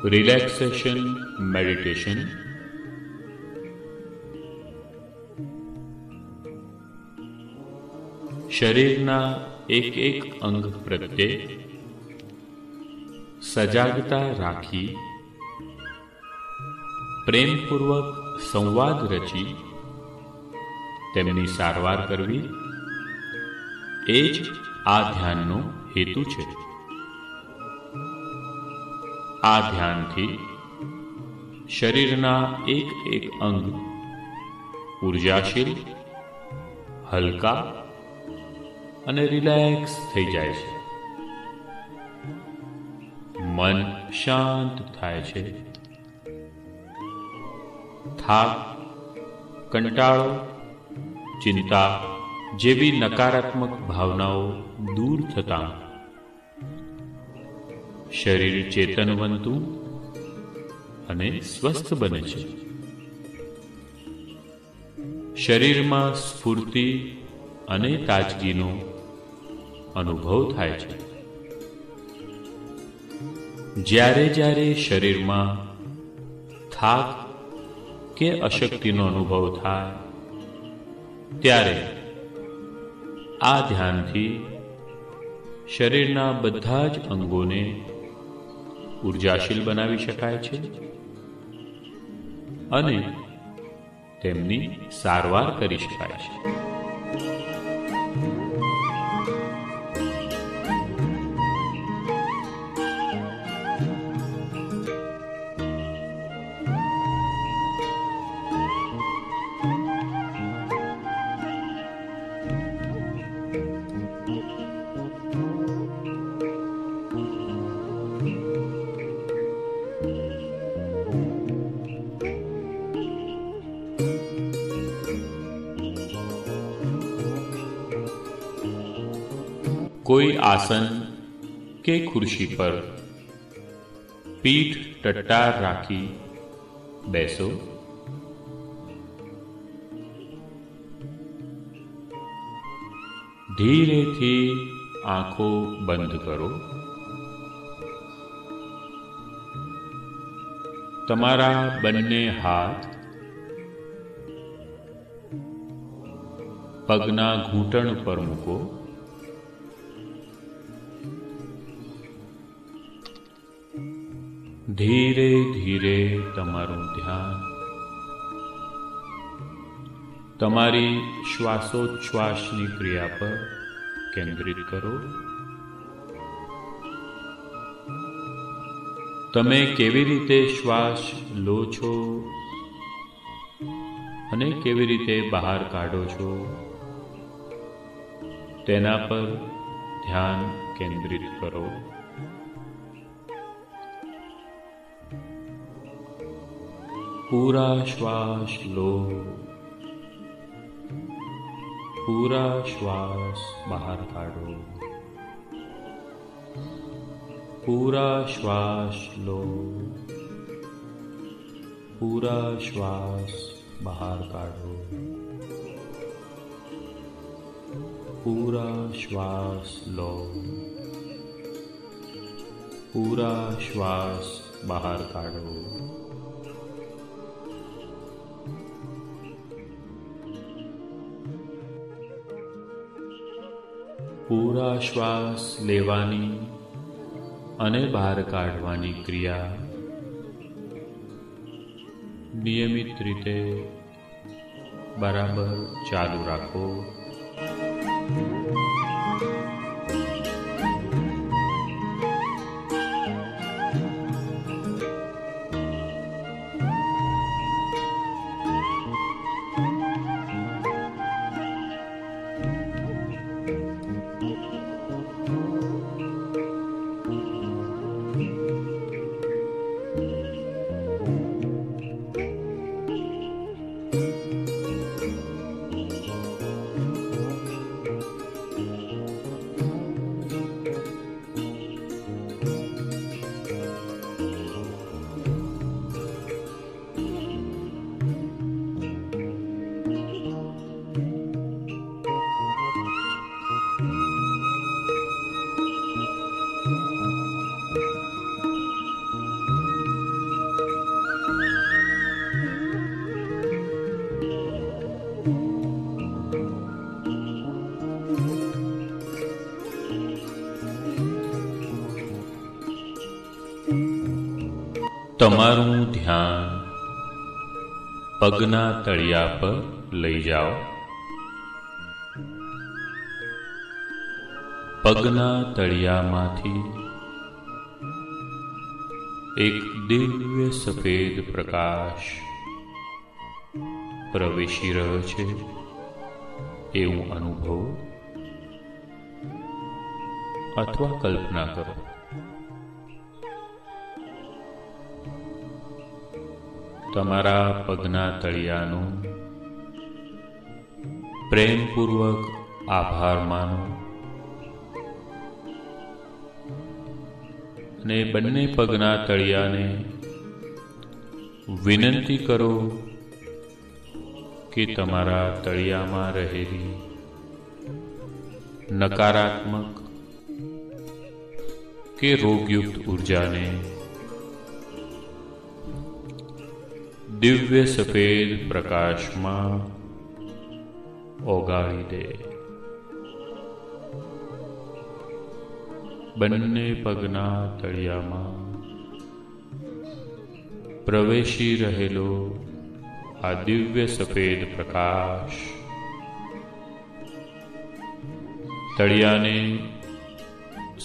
Relaxation meditation. શરીરના એક એક અંગ પ્રત્યે સજાગતા રાખી પ્રેમપૂર્વક સંવાદ રચી તેમની સારવાર કરવી એ જ આ ધ્યાનનો હેતુ છે. આ ધ્યાનથી શરીરના એક એક અંગ ઉર્જાશીલ, હલકા અને રિલેક્સ થઈ જાય છે. મન શાંત થાય છે. થાક, કંટાળો, ચિંતા જેવી નકારાત્મક ભાવનાઓ દૂર થતાં શરીર ચેતનવંતું અને સ્વસ્થ બને છે. શરીરમાં સ્ફૂર્તિ અને તાજગીનો અનુભવ થાય છે. જ્યારે જ્યારે શરીરમાં થાક કે અશક્તિનો અનુભવ થાય ત્યારે આ ધ્યાનથી શરીરના બધા જ અંગોને ઉર્જાશીલ બનાવી શકાય છે અને તેમની સારવાર કરી શકાય છે. કોઈ આસન કે ખુરશી પર પીઠ ટટ્ટાર રાખી બેસો. ધીરેથી આંખો બંધ કરો. તમારા બંને હાથ પગના ઘૂંટણ પર મૂકો. ધીરે ધીરે તમારું ધ્યાન તમારી શ્વાસોચ્છ્વાસની ક્રિયા પર કેન્દ્રિત કરો. તમે કેવી રીતે શ્વાસ લો છો અને કેવી રીતે બહાર કાઢો છો તેના પર ધ્યાન કેન્દ્રિત કરો. पूरा श्वास लो, पूरा श्वास बाहर काढ़ो. पूरा श्वास लो, पूरा श्वास बाहर काढ़ो. पूरा श्वास लो, पूरा श्वास बाहर काढ़ो. પૂરા શ્વાસ લેવાની અને બહાર કાઢવાની ક્રિયા નિયમિત રીતે બરાબર ચાલુ રાખો. તમારું ધ્યાન પગના તળિયા પર લઈ જાઓ. પગના તળિયામાંથી એક દિવ્ય સફેદ પ્રકાશ પ્રવેશી રહ્યો છે એવું અનુભવો અથવા કલ્પના કરો. તમારા પગના તળિયાનો પ્રેમપૂર્વક આભાર માનો અને બંને પગના તળિયાને વિનંતી કરો કે તમારા તળિયામાં રહેલી નકારાત્મક કે રોગયુક્ત ઉર્જાને દિવ્ય સફેદ પ્રકાશમાં ઓગાળી દે. બંને પગના તળિયામાં પ્રવેશી રહેલો આ દિવ્ય સફેદ પ્રકાશ તળિયાને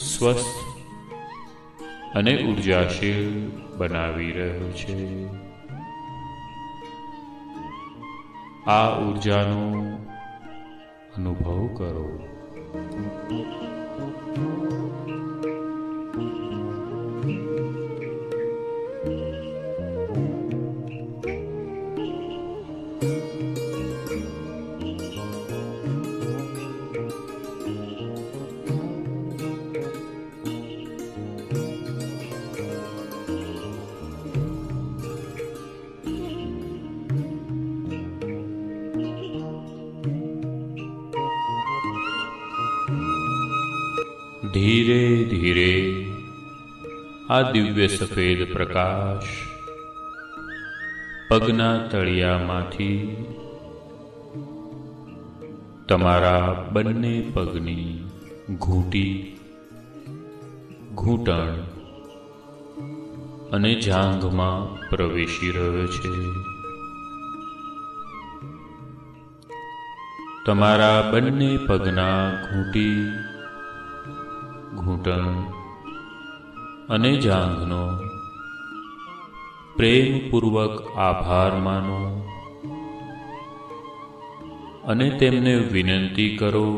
સ્વસ્થ અને ઉર્જાશીલ બનાવી રહ્યો છે. આ ઉર્જાનો અનુભવ કરો. ધીરે ધીરે આ દિવ્ય સફેદ પ્રકાશ પગના તળિયામાંથી તમારા બંને પગની ઘૂંટી, ઘૂંટણ અને જાંઘમાં પ્રવેશી રહ્યો છે. તમારા બંને પગના ઘૂંટી, ઘૂંટણ અને જાંઘનો પ્રેમપૂર્વક આભાર માનો અને તેમને વિનંતી કરો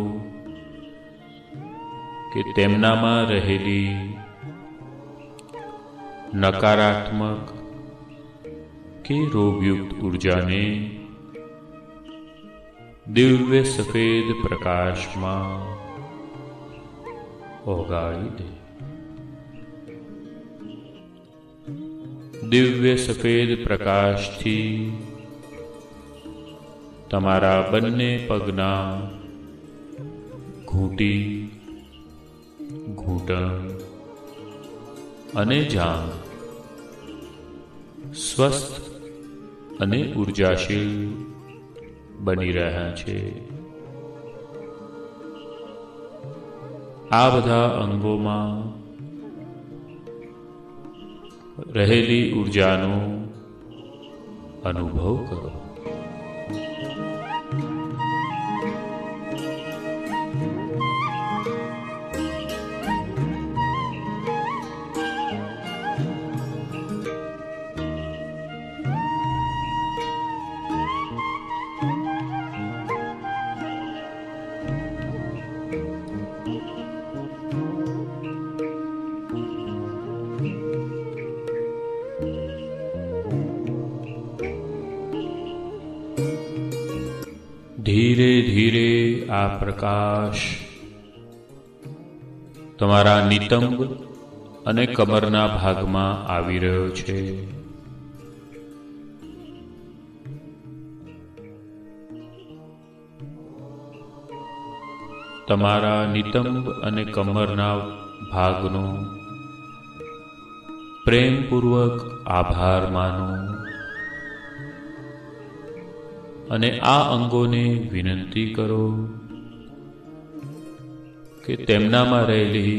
કે તેમનામાં રહેલી નકારાત્મક કે રોગયુક્ત ઉર્જાને દિવ્ય સફેદ પ્રકાશમાં ઓગાળી દે. દિવ્ય સફેદ પ્રકાશથી તમારા બંને પગના ઘૂંટી, ઘૂંટણ અને જાંઘ સ્વસ્થ અને ઉર્જાશીલ બની રહ્યા છે. આ બધા અંગોમાં રહેલી ઉર્જાનો અનુભવ કરો. ધીરે ધીરે આ પ્રકાશ તમારા નિતંબ અને કમરના ભાગમાં આવી રહ્યો છે. તમારા નિતંબ અને કમરના ભાગનો પ્રેમપૂર્વક આભાર માનો અને આ અંગોને વિનંતી કરો કે તેમનામાં રહેલી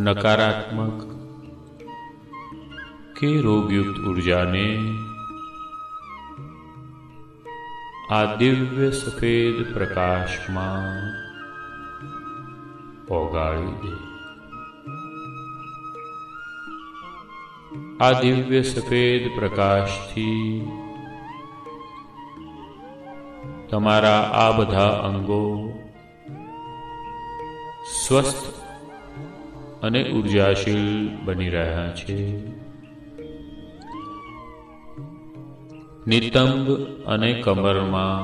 નકારાત્મક કે રોગયુક્ત ઉર્જાને આ દિવ્ય સફેદ પ્રકાશમાં ઓગાળી દે. આ દિવ્ય સફેદ પ્રકાશથી તમારા આ બધા અંગો સ્વસ્થ અને ઉર્જાશીલ બની રહ્યા છે. નિતંબ અને કમરમાં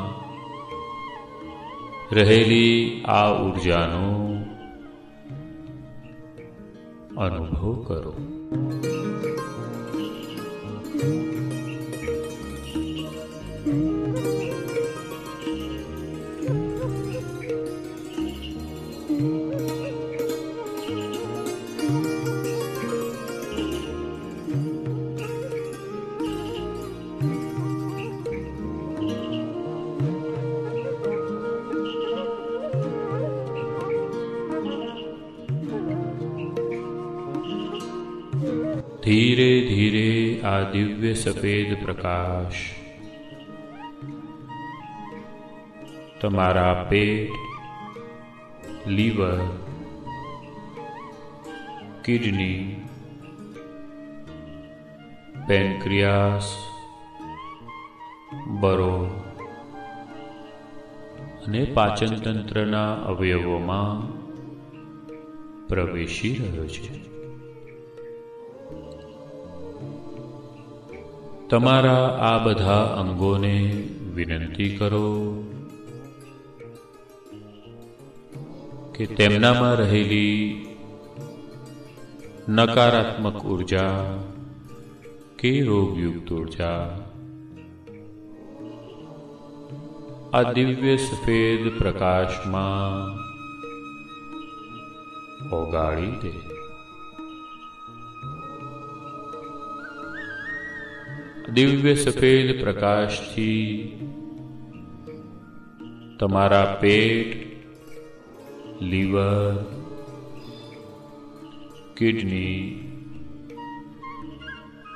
રહેલી આ ઉર્જાનો અનુભવ કરો. ધીરે ધીરે આ દિવ્ય સફેદ પ્રકાશ તમારા પેટ, લીવર, કિડની, પેનક્રિયાસ, બરોળ અને પાચન તંત્રના અવયવોમાં પ્રવેશી રહ્યો છે. તમારા આ બધા અંગોને વિનંતી કરો કે તેમનામાં રહેલી નકારાત્મક ઉર્જા કે રોગયુક્ત ઉર્જા આ દિવ્ય સફેદ પ્રકાશમાં ઓગાળી દે. દિવ્ય સફેદ પ્રકાશથી તમારા પેટ, લીવર, કિડની,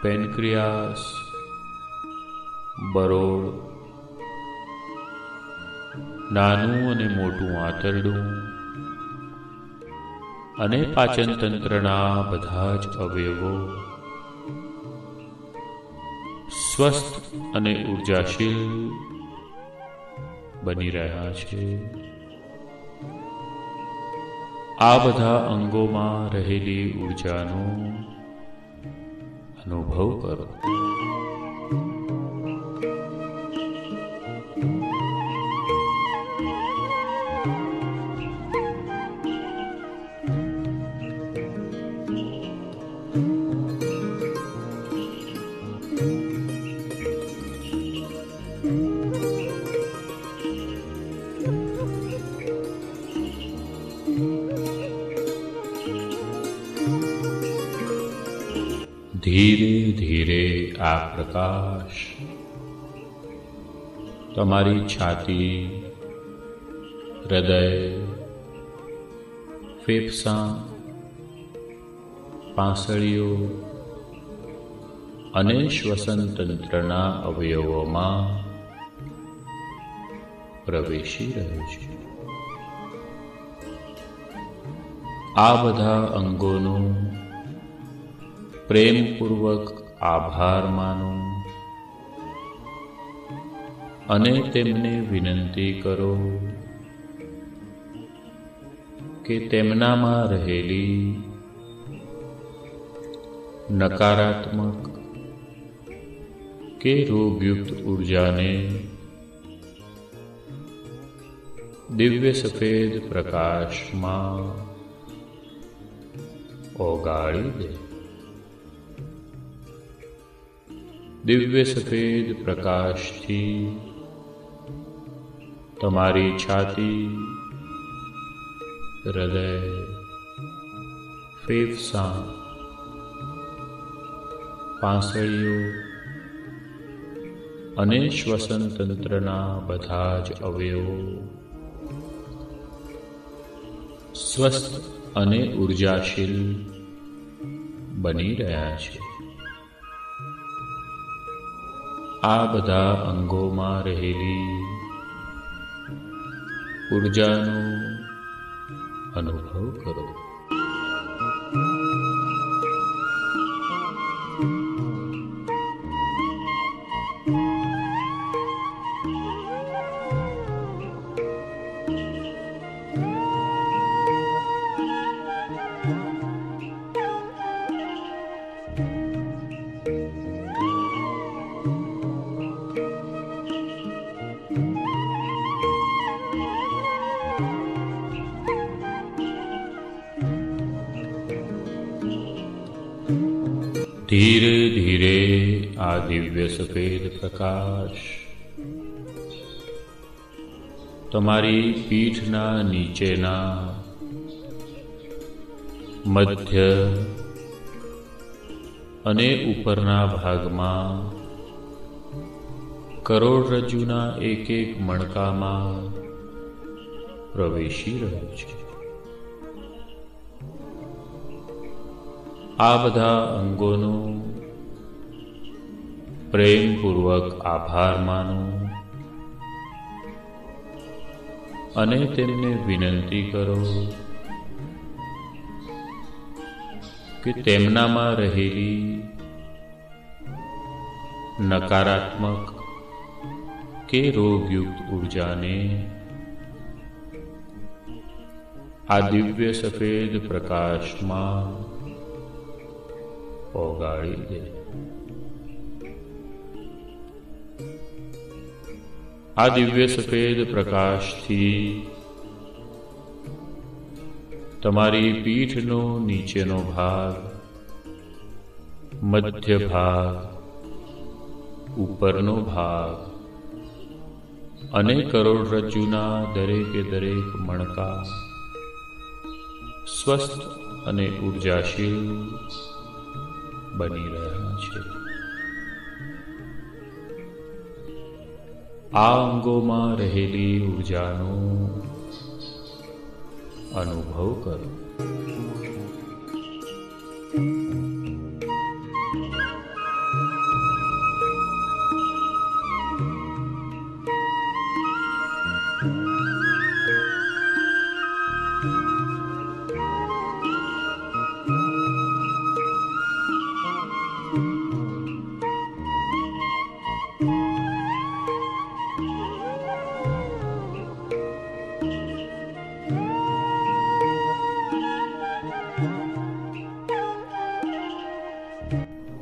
પેનક્રિયાસ, બરોળ, નાનું અને મોટું આંતરડું અને પાચન તંત્રના બધા જ અવયવો સ્વસ્થ અને ઉર્જાશીલ બની રહ્યા છે. આ બધા અંગોમાં રહેલી ઉર્જાનો અનુભવ કરો. ધીરે ધીરે આ પ્રકાશ તમારી છાતી, હૃદય, ફેફસાં, પાંસળીઓ અને શ્વસન તંત્રના અવયવોમાં પ્રવેશી રહ્યો છે. આ બધા અંગોનું પ્રેમપૂર્વક આભાર માનો અને તેમને વિનંતી કરો કે તેમનામાં રહેલી નકારાત્મક કે રોગયુક્ત ઉર્જાને દિવ્ય સફેદ પ્રકાશમાં ઓગાળી દે. દિવ્ય સફેદ પ્રકાશથી તમારી છાતી, હૃદય, ફેફસાં, પાંસળીઓ અને શ્વસન તંત્રના બધા જ અવયવો સ્વસ્થ અને ઉર્જાશીલ બની રહ્યા છે. આ બધા અંગોમાં રહેલી ઉર્જાનો અનુભવ કરો. ધીરે ધીરે આ દિવ્ય સફેદ પ્રકાશ તમારી પીઠના નીચેના મધ્ય અને ઉપરના ભાગમાં કરોડરજ્જુના એક એક મણકામાં પ્રવેશી રહ્યો છે. આ બધા અંગોનો પ્રેમપૂર્વક આભાર માનો અને તેમને વિનંતી કરો કે તેમનામાં રહેલી નકારાત્મક કે રોગયુક્ત ઉર્જાને આ દિવ્ય સફેદ પ્રકાશમાં ઓગાળી દે. આ દિવ્ય સફેદ પ્રકાશથી તમારી પીઠનો નીચેનો ભાગ, મધ્ય ભાગ, ઉપરનો ભાગ અને કરોડરજ્જુના દરેકે દરેક મણકા સ્વસ્થ અને ઉર્જાશીલ બની રહ્યા છે. આ અંગોમાં રહેલી ઉર્જાનો અનુભવ કરો.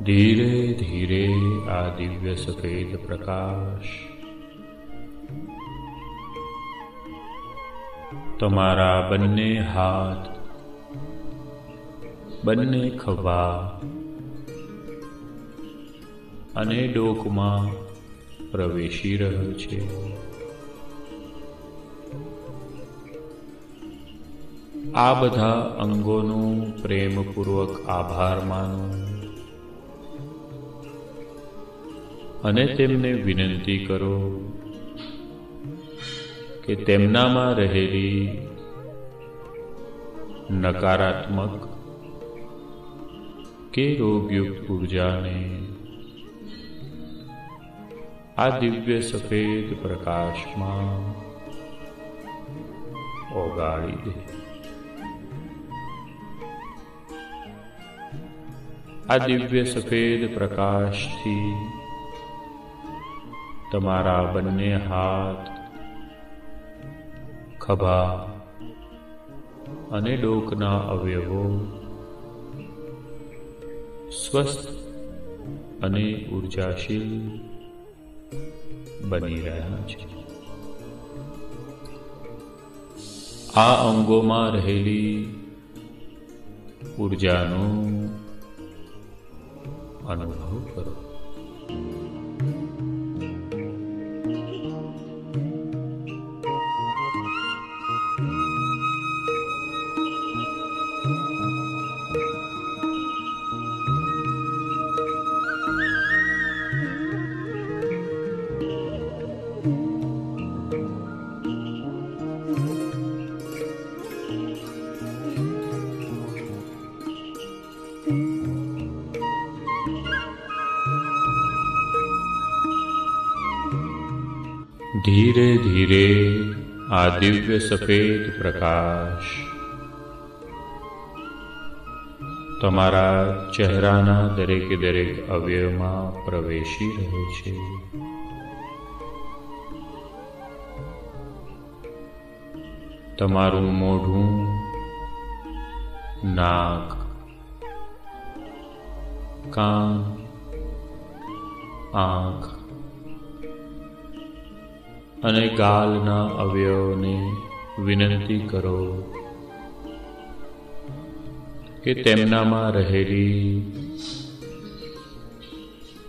ધીરે ધીરે આ દિવ્ય સફેદ પ્રકાશ તમારા બંને હાથ, બંને ખભા અને ડોકમાં પ્રવેશી રહ્યો છે. આ બધા અંગોનો પ્રેમપૂર્વક આભાર માનો અને તેમને વિનંતી કરો કે તેમનામાં રહેલી નકારાત્મક કે રોગયુક્ત ઉર્જાને આ દિવ્ય સફેદ પ્રકાશમાં ઓગાળી દે. આ દિવ્ય સફેદ પ્રકાશથી તમારા બંને હાથ, ખભા અને ડોકના અવયવો સ્વસ્થ અને ઉર્જાશીલ બની રહ્યા છે. આ અંગોમાં રહેલી ઉર્જાનો અનુભવ કરો. ધીરે ધીરે આ દિવ્ય સફેદ પ્રકાશ તમારા ચહેરાના દરેકે દરેક અવયવમાં પ્રવેશી રહ્યો છે. તમારું મોઢું, નાક, કાન, આંખ અને ગાલના અવયવોને વિનંતી કરો કે તેમનામાં રહેલી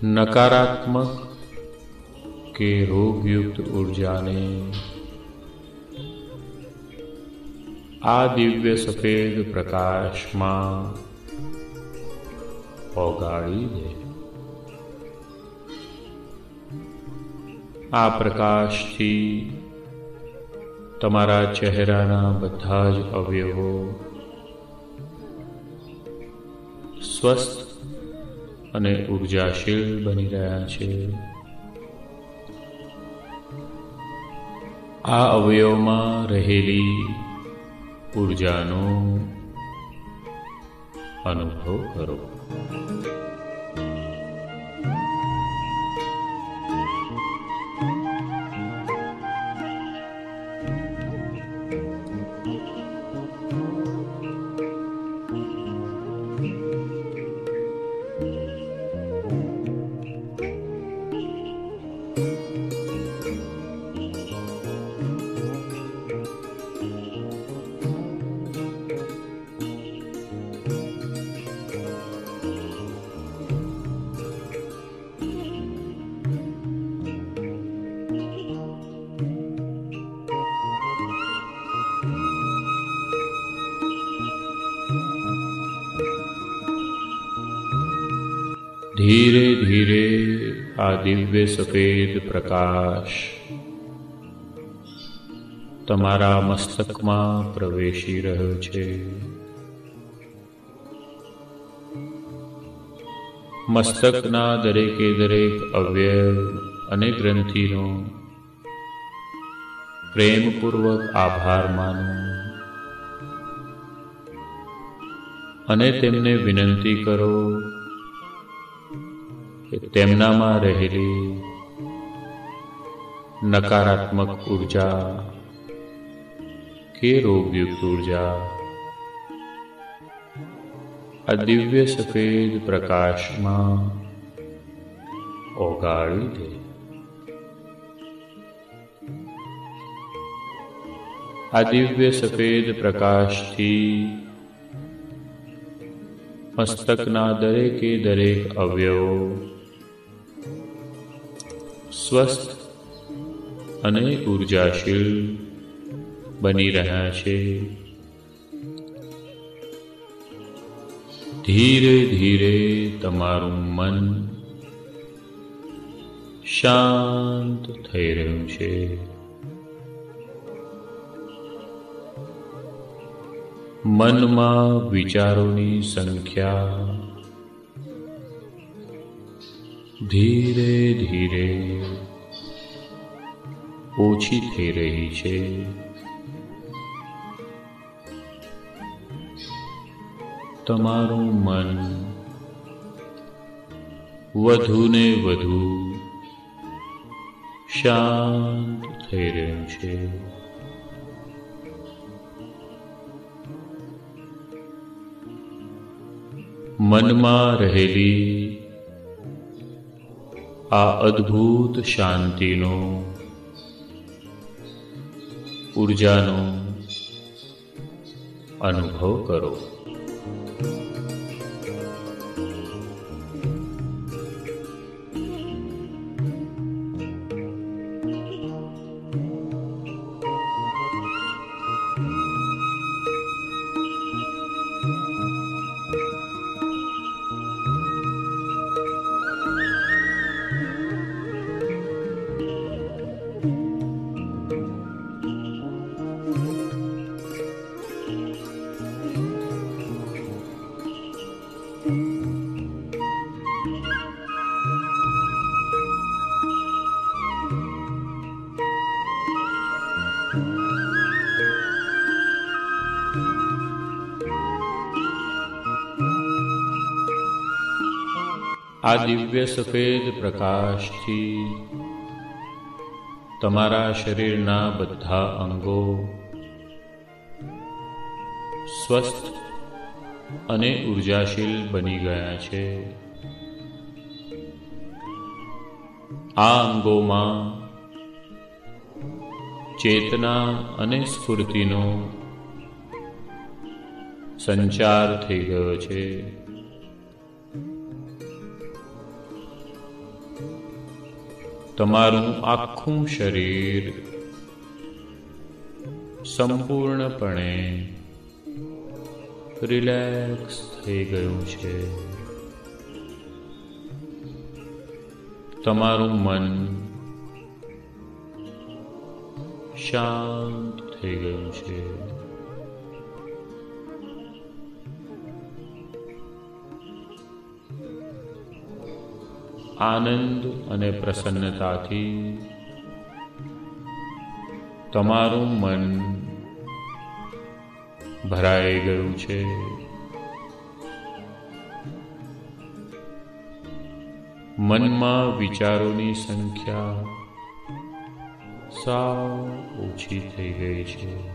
નકારાત્મક કે રોગયુક્ત ઉર્જાને આ દિવ્ય સફેદ પ્રકાશમાં ઓગાળી દે. આ પ્રકાશથી તમારા ચહેરાના બધા જ અવયવો સ્વસ્થ અને ઉર્જાશીલ બની રહ્યા છે. આ અવયવમાં રહેલી ઉર્જાનો અનુભવ કરો. ધીરે ધીરે આ દિવ્ય સફેદ પ્રકાશ તમારા મસ્તકમાં પ્રવેશી રહ્યો છે. મસ્તકના દરેકે દરેક અવયવ અને ગ્રંથિનો પ્રેમપૂર્વક આભાર માનો અને તેમને વિનંતી કરો કે તેમનામાં રહેલી નકારાત્મક ઉર્જા કે રોગયુક્ત ઉર્જા આ દિવ્ય સફેદ પ્રકાશમાં ઓગાળી દે. આ દિવ્ય સફેદ પ્રકાશથી મસ્તકના દરેકે દરેક અવયવો સ્વસ્થ અને ઉર્જાશીલ બની રહ્યા છે. ધીરે ધીરે તમારું મન શાંત થઈ રહ્યું છે. મનમાં વિચારોની સંખ્યા ધીરે ધીરે ઓછી થઈ રહી છે. તમારું મન વધુ ને વધુ શાંત થઈ રહ્યું છે. મનમાં રહેલી આ અદ્ભુત શાંતિનો ઉર્જાનો અનુભવ કરો. આ દિવ્ય સફેદ પ્રકાશથી તમારા શરીરના બધા અંગો સ્વસ્થ અને ઉર્જાશીલ બની ગયા છે. આ અંગોમાં ચેતના અને સ્ફૂર્તિનો સંચાર થઈ ગયો છે. તમારું આખું શરીર સંપૂર્ણપણે રિલેક્સ થઈ ગયું છે. તમારું મન શાંત થઈ ગયું છે. આનંદ અને પ્રસન્નતાથી તમારું મન ભરાઈ ગયું છે. મનમાં વિચારોની સંખ્યા સાવ ઓછી થઈ ગઈ છે.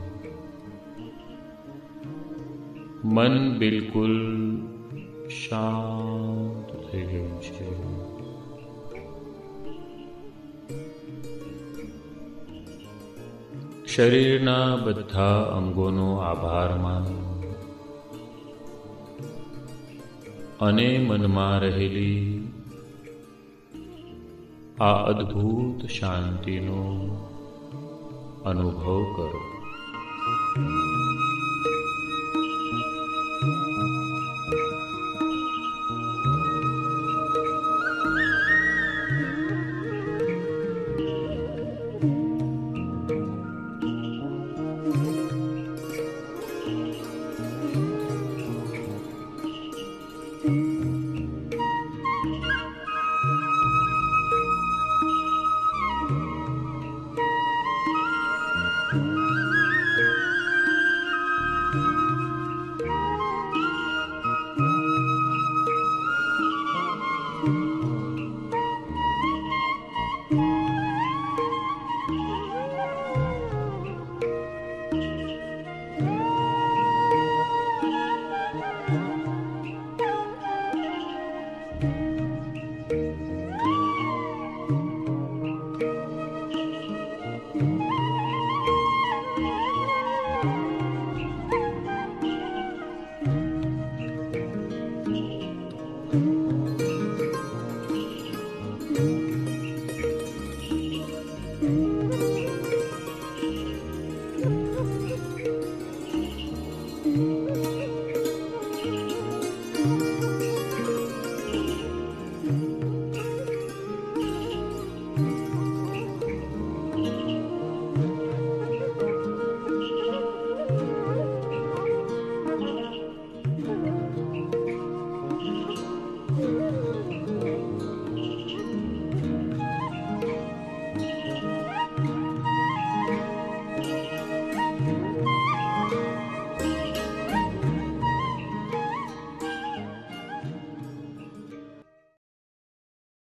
મન બિલકુલ શાંત થઈ ગયું છે. શરીરના બધા અંગોનો આભાર માનો અને મનમાં રહેલી આ અદ્ભુત શાંતિનો અનુભવ કરો.